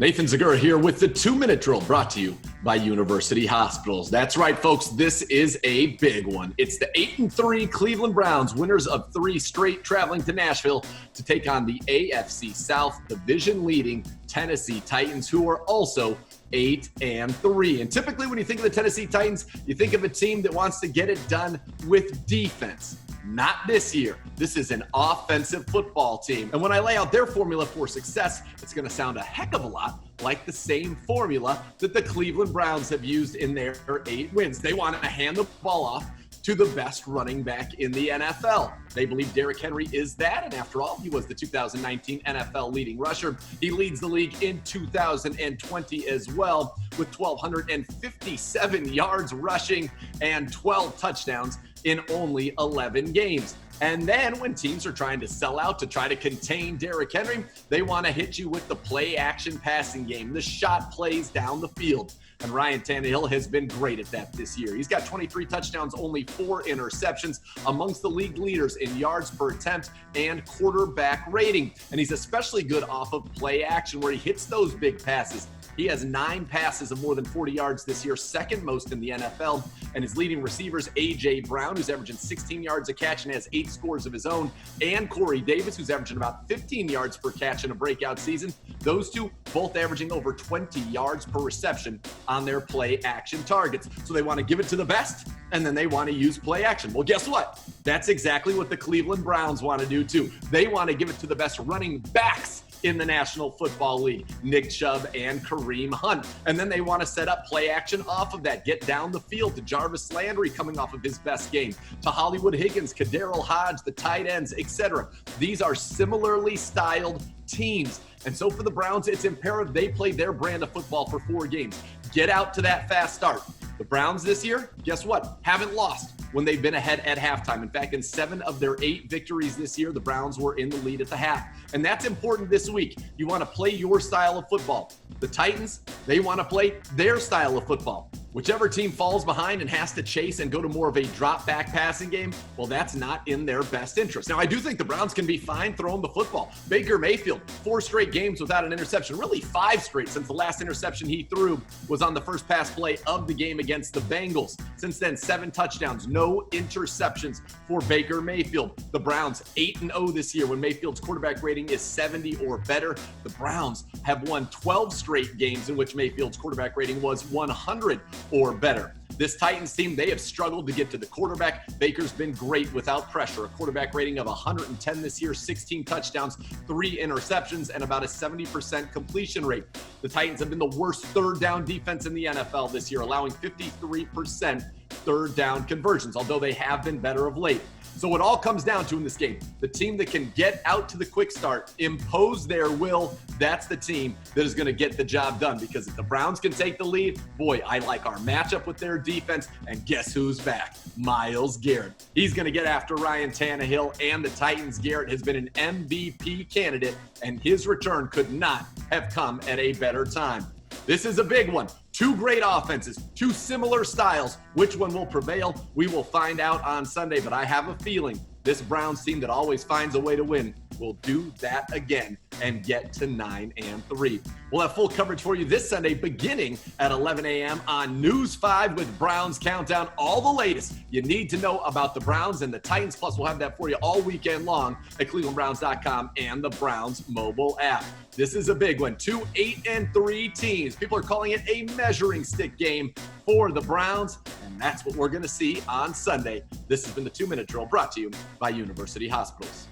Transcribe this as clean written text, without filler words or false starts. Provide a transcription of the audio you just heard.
Nathan Zegura here with the 2-minute drill brought to you by University Hospitals. That's right, folks. This is a big one. It's the 8-3 Cleveland Browns, winners of 3 straight, traveling to Nashville to take on the AFC South division-leading Tennessee Titans, who are also 8-3. And typically when you think of the Tennessee Titans, you think of a team that wants to get it done with defense. Not this year. This is an offensive football team. And when I lay out their formula for success, it's going to sound a heck of a lot like the same formula that the Cleveland Browns have used in their 8 wins. They want to hand the ball off to the best running back in the NFL. They believe Derrick Henry is that, and after all, he was the 2019 NFL leading rusher. He leads the league in 2020 as well, with 1,257 yards rushing and 12 touchdowns in only 11 games. And then when teams are trying to sell out to try to contain Derrick Henry, they want to hit you with the play-action passing game, the shot plays down the field. And Ryan Tannehill has been great at that this year. He's got 23 touchdowns, only 4 interceptions, amongst the league leaders in yards per attempt and quarterback rating. And he's especially good off of play action, where he hits those big passes. He has 9 passes of more than 40 yards this year, second most in the NFL. And his leading receivers, A.J. Brown, who's averaging 16 yards a catch and has 8 scores of his own, and Corey Davis, who's averaging about 15 yards per catch in a breakout season. Those two both averaging over 20 yards per reception on their play action targets. So they want to give it to the best, and then they want to use play action. Well, guess what? That's exactly what the Cleveland Browns want to do too. They want to give it to the best running backs in the National Football League, Nick Chubb and Kareem Hunt. And then they want to set up play action off of that, get down the field to Jarvis Landry coming off of his best game, to Hollywood Higgins, Kaderil Hodge, the tight ends, etc. These are similarly styled teams. And so for the Browns, it's imperative they play their brand of football for 4 games. Get out to that fast start. The Browns this year, guess what? Haven't lost when they've been ahead at halftime. In fact, in 7 of their 8 victories this year, the Browns were in the lead at the half. And that's important this week. You want to play your style of football. The Titans, they want to play their style of football. Whichever team falls behind and has to chase and go to more of a drop-back passing game, well, that's not in their best interest. Now, I do think the Browns can be fine throwing the football. Baker Mayfield, 4 straight games without an interception, really 5 straight since the last interception he threw was on the first pass play of the game against the Bengals. Since then, 7 touchdowns, no interceptions for Baker Mayfield. The Browns 8-0 this year when Mayfield's quarterback rating is 70 or better. The Browns have won 12 straight games in which Mayfield's quarterback rating was 100 or better. This Titans team, they have struggled to get to the quarterback. Baker's been great without pressure. A quarterback rating of 110 this year, 16 touchdowns, 3 interceptions, and about a 70% completion rate. The Titans have been the worst third down defense in the NFL this year, allowing 53% third down conversions, although they have been better of late. So what all comes down to in this game, the team that can get out to the quick start, impose their will, that's the team that is going to get the job done. Because if the Browns can take the lead, boy, I like our matchup with their defense. And guess who's back? Myles Garrett. He's going to get after Ryan Tannehill and the Titans. Garrett has been an MVP candidate, and his return could not have come at a better time. This is a big one. 2 great offenses, 2 similar styles. Which one will prevail? We will find out on Sunday, but I have a feeling this Browns team that always finds a way to win will do that again and get to 9-3. We'll have full coverage for you this Sunday beginning at 11 a.m. on News 5 with Browns Countdown. All the latest you need to know about the Browns and the Titans. Plus, we'll have that for you all weekend long at clevelandbrowns.com and the Browns mobile app. This is a big one. 2 8-3 teams. People are calling it a measuring stick game for the Browns, and that's what we're going to see on Sunday. This has been the 2-minute drill brought to you by University Hospitals.